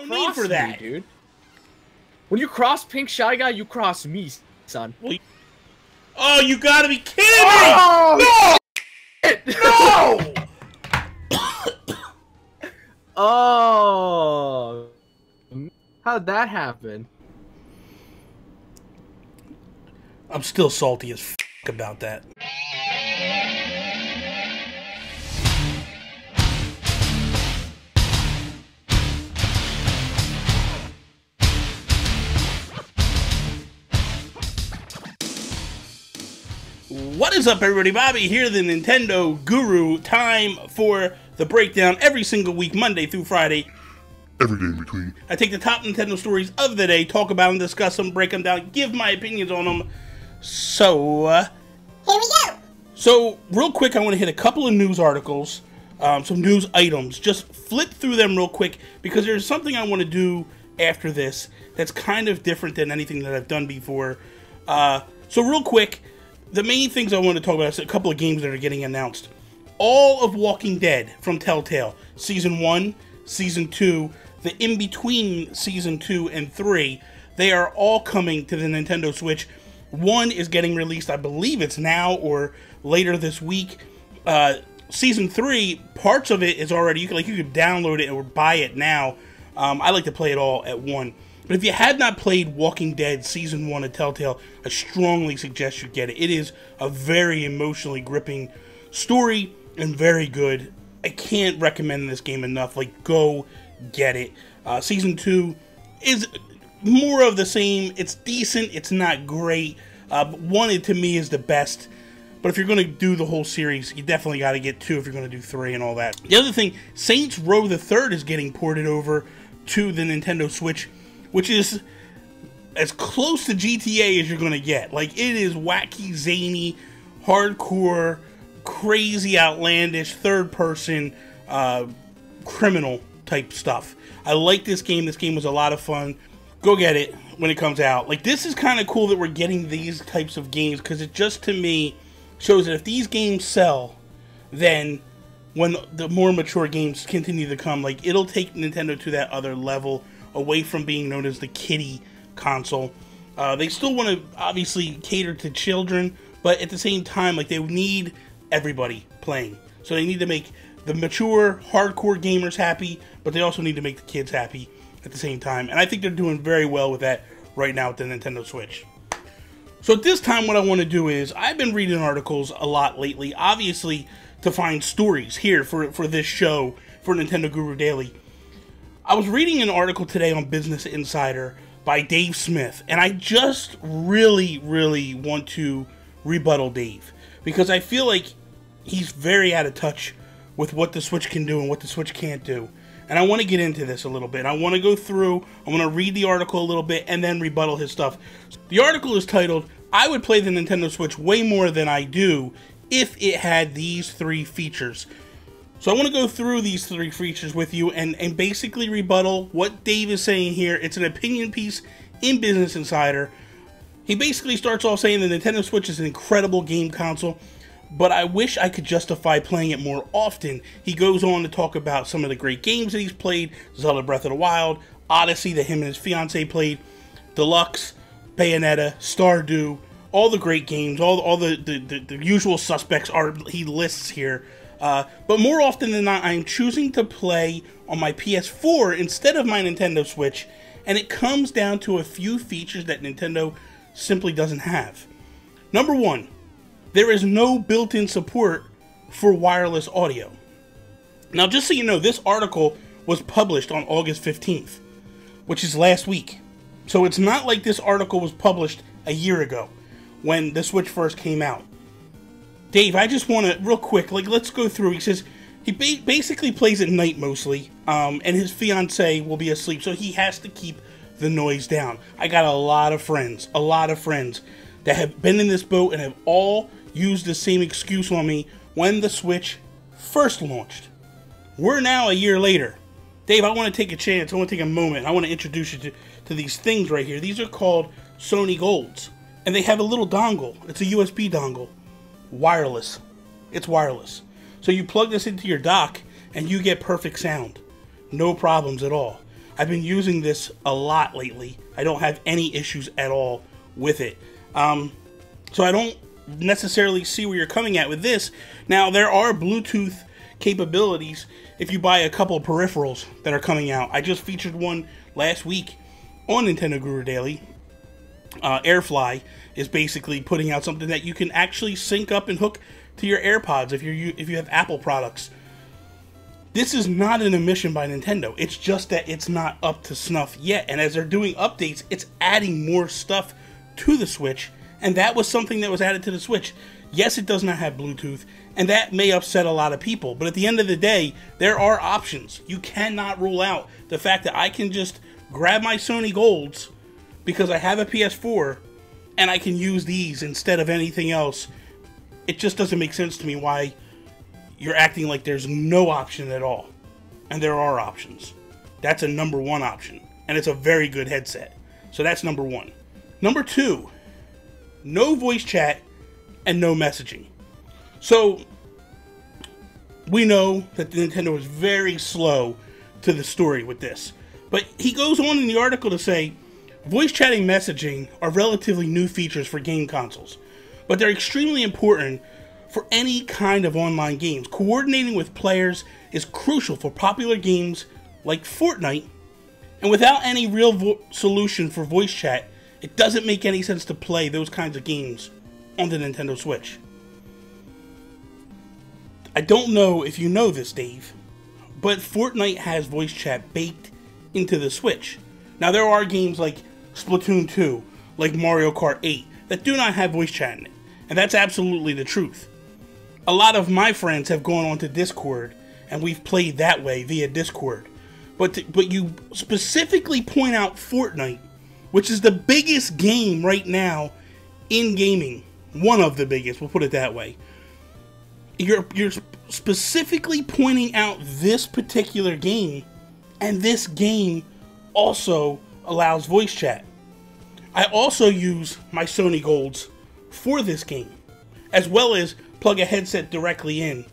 need for that, dude. When you cross Pink Shy Guy, you cross me, son. Well, oh, you gotta be kidding me! Oh, no! No! Oh, how'd that happen? I'm still salty as f about that. What is up, everybody? Bobby here, the Nintendo Guru. Time for the breakdown every single week, Monday through Friday. Every day in between. I take the top Nintendo stories of the day, talk about them, discuss them, break them down, give my opinions on them. So, here we go! So, real quick, I want to hit a couple of news articles, some news items. Just flip through them real quick, because there's something I want to do after this that's kind of different than anything that I've done before. So real quick, the main things I want to talk about is a couple of games that are getting announced. All of Walking Dead from Telltale, Season 1, Season 2, the in-between Season 2 and 3, they are all coming to the Nintendo Switch. One is getting released, I believe it's now or later this week. Season 3, parts of it is already, you could download it or buy it now. I like to play it all at one. But if you had not played Walking Dead Season 1 of Telltale, I strongly suggest you get it. It is a very emotionally gripping story and very good. I can't recommend this game enough. Like, go get it. Season 2 is more of the same. It's decent. It's not great. But 1, to me, is the best. But if you're going to do the whole series, you definitely got to get 2 if you're going to do 3 and all that. The other thing, Saints Row the Third is getting ported over to the Nintendo Switch, which is as close to GTA as you're going to get. Like, it is wacky, zany, hardcore, crazy, outlandish, third-person, criminal type stuff. I like this game. This game was a lot of fun. Go get it when it comes out. Like, this is kind of cool that we're getting these types of games, because it just, to me, shows that if these games sell, then when the more mature games continue to come, like, it'll take Nintendo to that other level, away from being known as the kiddie console. They still want to obviously cater to children, but at the same time, like, they need everybody playing. So they need to make the mature, hardcore gamers happy, but they also need to make the kids happy at the same time. And I think they're doing very well with that right now with the Nintendo Switch. So at this time, what I want to do is, I've been reading articles a lot lately, obviously to find stories here for this show, for Nintendo Guru Daily. I was reading an article today on Business Insider by Dave Smith, and I just really, really want to rebuttal Dave, because I feel like he's very out of touch with what the Switch can do and what the Switch can't do. And I want to get into this a little bit. I want to go through, I want to read the article a little bit, and then rebuttal his stuff. The article is titled, "I would play the Nintendo Switch way more than I do if it had these 3 features." So I want to go through these 3 features with you and basically rebuttal what Dave is saying here. It's an opinion piece in Business Insider. He basically starts off saying the Nintendo Switch is an incredible game console, but I wish I could justify playing it more often. He goes on to talk about some of the great games that he's played: Zelda Breath of the Wild, Odyssey that him and his fiancée played, Deluxe, Bayonetta, Stardew, all the great games, all the usual suspects he lists here. But more often than not, I'm choosing to play on my PS4 instead of my Nintendo Switch, and it comes down to a few features that Nintendo simply doesn't have. Number 1, there is no built-in support for wireless audio. Now, just so you know, this article was published on August 15th, which is last week. So it's not like this article was published a year ago when the Switch first came out. Dave, I just want to, real quick, let's go through. He says he basically plays at night mostly, and his fiancée will be asleep, so he has to keep the noise down. I got a lot of friends that have been in this boat and have all used the same excuse on me when the Switch first launched. We're now a year later. Dave, I want to take a chance, I want to take a moment, I want to introduce you to these things right here. These are called Sony Golds, and they have a little dongle. It's a USB dongle. Wireless. It's wireless. So you plug this into your dock and you get perfect sound. No problems at all. I've been using this a lot lately. I don't have any issues at all with it. So I don't necessarily see where you're coming at with this. Now, there are Bluetooth capabilities if you buy a couple of peripherals that are coming out. I just featured one last week on Nintendo Guru Daily. Airfly is basically putting out something that you can actually sync up and hook to your AirPods if you have Apple products. This is not an omission by Nintendo. It's just that it's not up to snuff yet. And as they're doing updates, it's adding more stuff to the Switch. And that was something that was added to the Switch. Yes, it does not have Bluetooth, and that may upset a lot of people. But at the end of the day, there are options. You cannot rule out the fact that I can just grab my Sony Golds because I have a PS4, and I can use these instead of anything else. It just doesn't make sense to me why you're acting like there's no option at all. And there are options. That's a number one option. And it's a very good headset. So that's number one. Number two, no voice chat and no messaging. So we know that Nintendo is very slow to the story with this. But he goes on in the article to say, voice chatting messaging are relatively new features for game consoles, but they're extremely important for any kind of online games. Coordinating with players is crucial for popular games like Fortnite, and without any real solution for voice chat, it doesn't make any sense to play those kinds of games on the Nintendo Switch. I don't know if you know this, Dave, but Fortnite has voice chat baked into the Switch. Now, there are games like Splatoon 2, like Mario Kart 8, that do not have voice chat in it, and that's absolutely the truth. A lot of my friends have gone onto Discord, and we've played that way via Discord. But you specifically point out Fortnite, which is the biggest game right now in gaming. One of the biggest, we'll put it that way. You're specifically pointing out this particular game, and this game also allows voice chat. I also use my Sony Golds for this game, as well as plug a headset directly in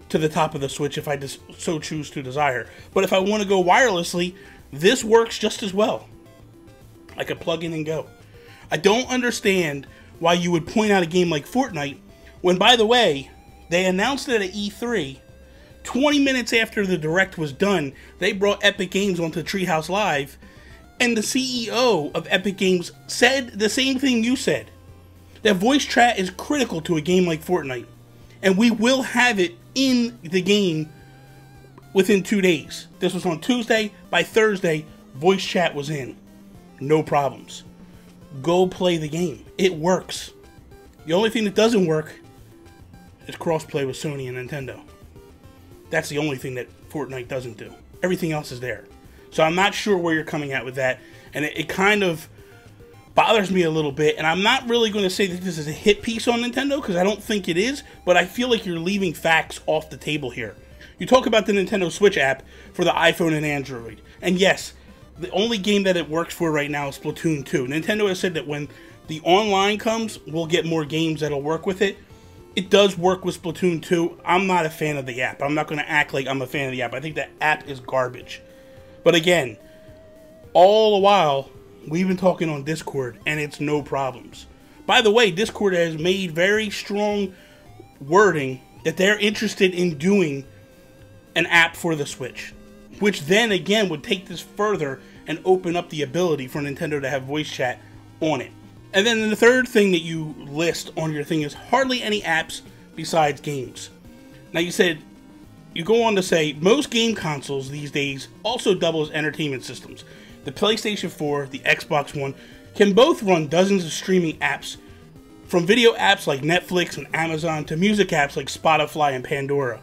to the top of the Switch if I so choose to desire. But if I want to go wirelessly, this works just as well. I could plug in and go. I don't understand why you would point out a game like Fortnite when, by the way, they announced it at E3. 20 minutes after the Direct was done, they brought Epic Games onto Treehouse Live, and the CEO of Epic Games said the same thing you said. That voice chat is critical to a game like Fortnite, and we will have it in the game within 2 days. This was on Tuesday. By Thursday, voice chat was in. No problems. Go play the game. It works. The only thing that doesn't work is crossplay with Sony and Nintendo. That's the only thing that Fortnite doesn't do. Everything else is there. So I'm not sure where you're coming at with that, and it kind of bothers me a little bit, and I'm not really going to say that this is a hit piece on Nintendo, because I don't think it is, but I feel like you're leaving facts off the table here. You talk about the Nintendo Switch app for the iPhone and Android, and yes, the only game that it works for right now is Splatoon 2. Nintendo has said that when the online comes, we'll get more games that'll work with it. It does work with Splatoon 2. I'm not a fan of the app. I'm not going to act like I'm a fan of the app. I think the app is garbage. But again, all the while, we've been talking on Discord, and it's no problems. By the way, Discord has made very strong wording that they're interested in doing an app for the Switch, which then again would take this further and open up the ability for Nintendo to have voice chat on it. And then the third thing that you list on your thing is hardly any apps besides games. Now you go on to say, most game consoles these days also double as entertainment systems. The PlayStation 4, the Xbox One, can both run dozens of streaming apps, from video apps like Netflix and Amazon to music apps like Spotify and Pandora.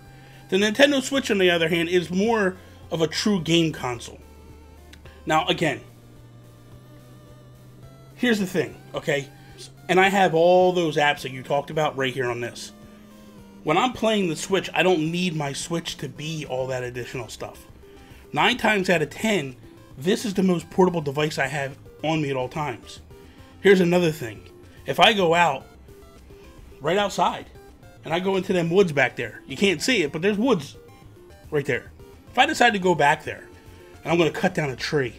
The Nintendo Switch, on the other hand, is more of a true game console. Now, again, here's the thing, okay? And I have all those apps that you talked about right here on this. When I'm playing the Switch, I don't need my Switch to be all that additional stuff. 9 times out of 10, this is the most portable device I have on me at all times. Here's another thing. If I go out, right outside, and I go into them woods back there, you can't see it, but there's woods right there. If I decide to go back there, and I'm going to cut down a tree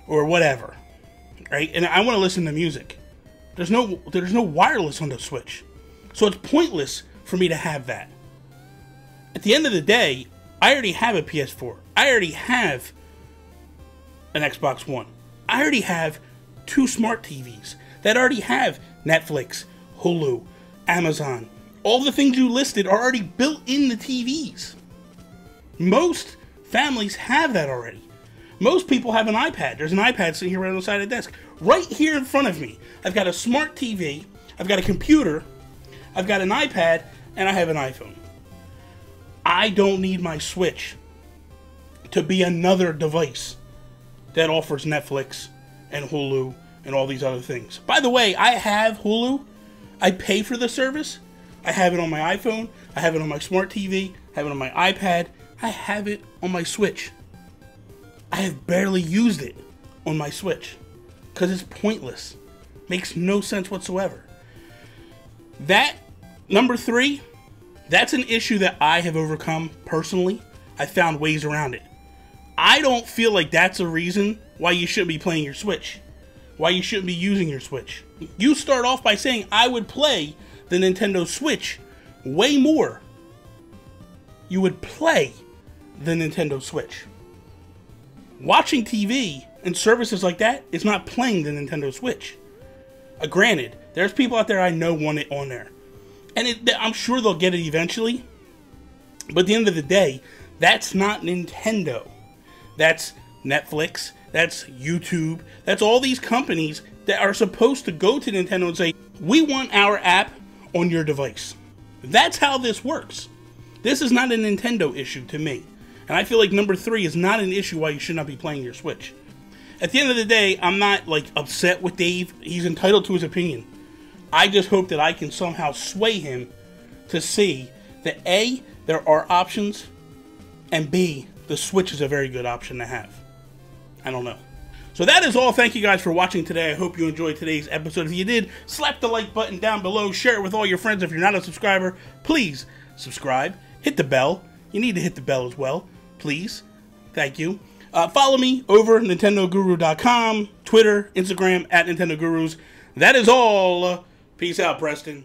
or whatever, right? And I want to listen to music. There's no wireless on the Switch. So it's pointless for me to have that. At the end of the day, I already have a PS4. I already have an Xbox One. I already have 2 smart TVs that already have Netflix, Hulu, Amazon. All the things you listed are already built in the TVs. Most families have that already. Most people have an iPad. There's an iPad sitting here right on the side of the desk. Right here in front of me. I've got a smart TV, I've got a computer, I've got an iPad, and I have an iPhone. I don't need my Switch to be another device that offers Netflix and Hulu and all these other things. By the way, I have Hulu. I pay for the service. I have it on my iPhone. I have it on my smart TV. I have it on my iPad. I have it on my Switch. I have barely used it on my Switch because it's pointless. Makes no sense whatsoever. That, number 3, that's an issue that I have overcome personally. I found ways around it. I don't feel like that's a reason why you shouldn't be playing your Switch. Why you shouldn't be using your Switch. You start off by saying, I would play the Nintendo Switch way more. You would play the Nintendo Switch. Watching TV and services like that is not playing the Nintendo Switch. Granted, there's people out there I know want it on there. And I'm sure they'll get it eventually. But at the end of the day, that's not Nintendo. That's Netflix. That's YouTube. That's all these companies that are supposed to go to Nintendo and say, we want our app on your device. That's how this works. This is not a Nintendo issue to me. And I feel like number 3 is not an issue why you should not be playing your Switch. At the end of the day, I'm not like upset with Dave. He's entitled to his opinion. I just hope that I can somehow sway him to see that A, there are options, and B, the Switch is a very good option to have. I don't know. So that is all. Thank you guys for watching today. I hope you enjoyed today's episode. If you did, slap the like button down below. Share it with all your friends. If you're not a subscriber, please subscribe. Hit the bell. You need to hit the bell as well. Please. Thank you. Follow me over NintendoGuru.com, Twitter, Instagram, @NintendoGurus. That is all. Peace out, Preston.